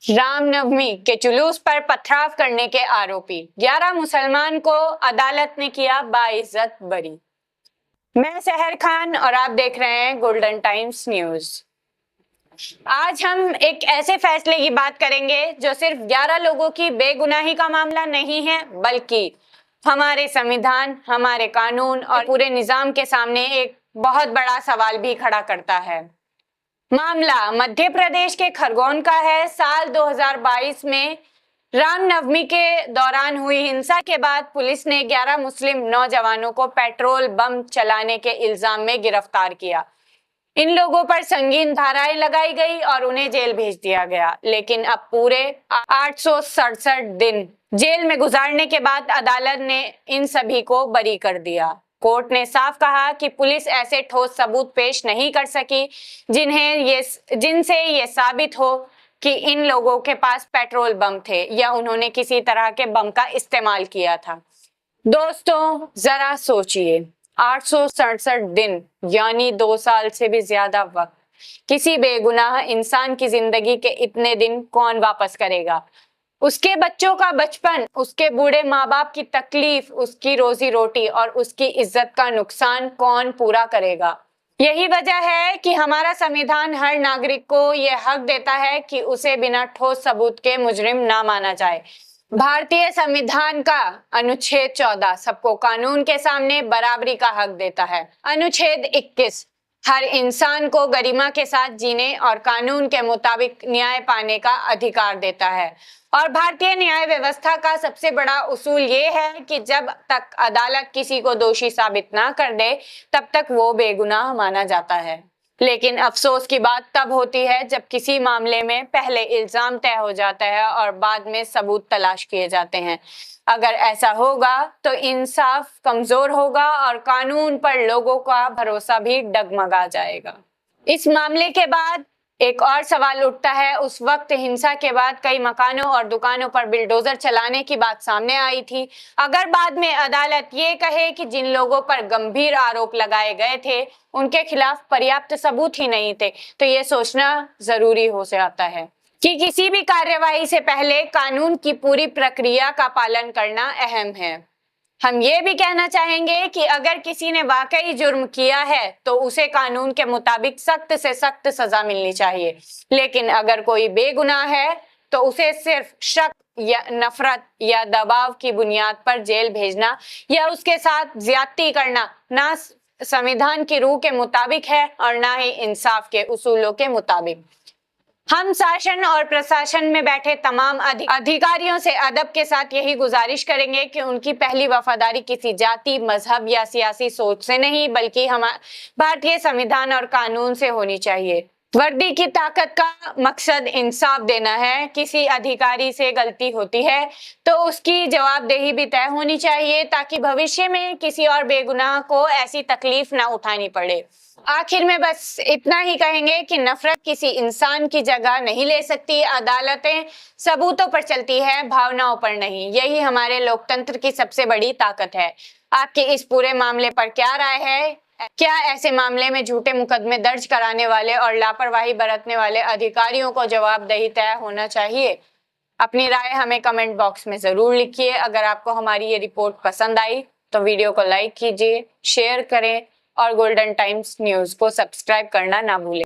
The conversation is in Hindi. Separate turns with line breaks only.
रामनवमी के जुलूस पर पथराव करने के आरोपी 11 मुसलमान को अदालत ने किया बाइज्जत बरी। मैं सहर खान और आप देख रहे हैं गोल्डन टाइम्स न्यूज। आज हम एक ऐसे फैसले की बात करेंगे जो सिर्फ 11 लोगों की बेगुनाही का मामला नहीं है, बल्कि हमारे संविधान, हमारे कानून और पूरे निजाम के सामने एक बहुत बड़ा सवाल भी खड़ा करता है। मामला मध्य प्रदेश के खरगोन का है। साल 2022 में रामनवमी के दौरान हुई हिंसा के बाद पुलिस ने 11 मुस्लिम नौजवानों को पेट्रोल बम चलाने के इल्जाम में गिरफ्तार किया। इन लोगों पर संगीन धाराएं लगाई गई और उन्हें जेल भेज दिया गया। लेकिन अब पूरे 867 दिन जेल में गुजारने के बाद अदालत ने इन सभी को बरी कर दिया। कोर्ट ने साफ कहा कि पुलिस ऐसे ठोस सबूत पेश नहीं कर सकी जिनसे ये साबित हो कि इन लोगों के पास पेट्रोल बम थे या उन्होंने किसी तरह के बम का इस्तेमाल किया था। दोस्तों, जरा सोचिए, 867 दिन यानी 2 साल से भी ज्यादा वक्त, किसी बेगुनाह इंसान की जिंदगी के इतने दिन कौन वापस करेगा? उसके बच्चों का बचपन, उसके बूढ़े माँ बाप की तकलीफ, उसकी रोजी रोटी और उसकी इज्जत का नुकसान कौन पूरा करेगा? यही वजह है कि हमारा संविधान हर नागरिक को यह हक देता है कि उसे बिना ठोस सबूत के मुजरिम ना माना जाए। भारतीय संविधान का अनुच्छेद 14 सबको कानून के सामने बराबरी का हक देता है। अनुच्छेद 21 हर इंसान को गरिमा के साथ जीने और कानून के मुताबिक न्याय पाने का अधिकार देता है। और भारतीय न्याय व्यवस्था का सबसे बड़ा उसूल ये है कि जब तक अदालत किसी को दोषी साबित ना कर दे, तब तक वो बेगुनाह माना जाता है। लेकिन अफसोस की बात तब होती है जब किसी मामले में पहले इल्जाम तय हो जाता है और बाद में सबूत तलाश किए जाते हैं। अगर ऐसा होगा तो इंसाफ कमजोर होगा और कानून पर लोगों का भरोसा भी डगमगा जाएगा। इस मामले के बाद एक और सवाल उठता है। उस वक्त हिंसा के बाद कई मकानों और दुकानों पर बिल्डोजर चलाने की बात सामने आई थी। अगर बाद में अदालत ये कहे कि जिन लोगों पर गंभीर आरोप लगाए गए थे उनके खिलाफ पर्याप्त सबूत ही नहीं थे, तो ये सोचना जरूरी हो जाता है कि किसी भी कार्यवाही से पहले कानून की पूरी प्रक्रिया का पालन करना अहम है। हम ये भी कहना चाहेंगे कि अगर किसी ने वाकई जुर्म किया है तो उसे कानून के मुताबिक सख्त से सख्त सजा मिलनी चाहिए। लेकिन अगर कोई बेगुनाह है तो उसे सिर्फ शक या नफरत या दबाव की बुनियाद पर जेल भेजना या उसके साथ ज्यादती करना ना संविधान की रूह के मुताबिक है और ना ही इंसाफ के उसूलों के मुताबिक। हम शासन और प्रशासन में बैठे तमाम अधिकारियों से अदब के साथ यही गुजारिश करेंगे कि उनकी पहली वफादारी किसी जाति, मजहब या सियासी सोच से नहीं, बल्कि हमारे भारतीय संविधान और कानून से होनी चाहिए। वर्दी की ताकत का मकसद इंसाफ देना है। किसी अधिकारी से गलती होती है तो उसकी जवाबदेही भी तय होनी चाहिए ताकि भविष्य में किसी और बेगुनाह को ऐसी तकलीफ ना उठानी पड़े। आखिर में बस इतना ही कहेंगे कि नफरत किसी इंसान की जगह नहीं ले सकती। अदालतें सबूतों पर चलती है, भावनाओं पर नहीं। यही हमारे लोकतंत्र की सबसे बड़ी ताकत है। आपकी इस पूरे मामले पर क्या राय है? क्या ऐसे मामले में झूठे मुकदमे दर्ज कराने वाले और लापरवाही बरतने वाले अधिकारियों को जवाबदेही तय होना चाहिए? अपनी राय हमें कमेंट बॉक्स में जरूर लिखिए। अगर आपको हमारी ये रिपोर्ट पसंद आई तो वीडियो को लाइक कीजिए, शेयर करें और गोल्डन टाइम्स न्यूज को सब्सक्राइब करना ना भूलें।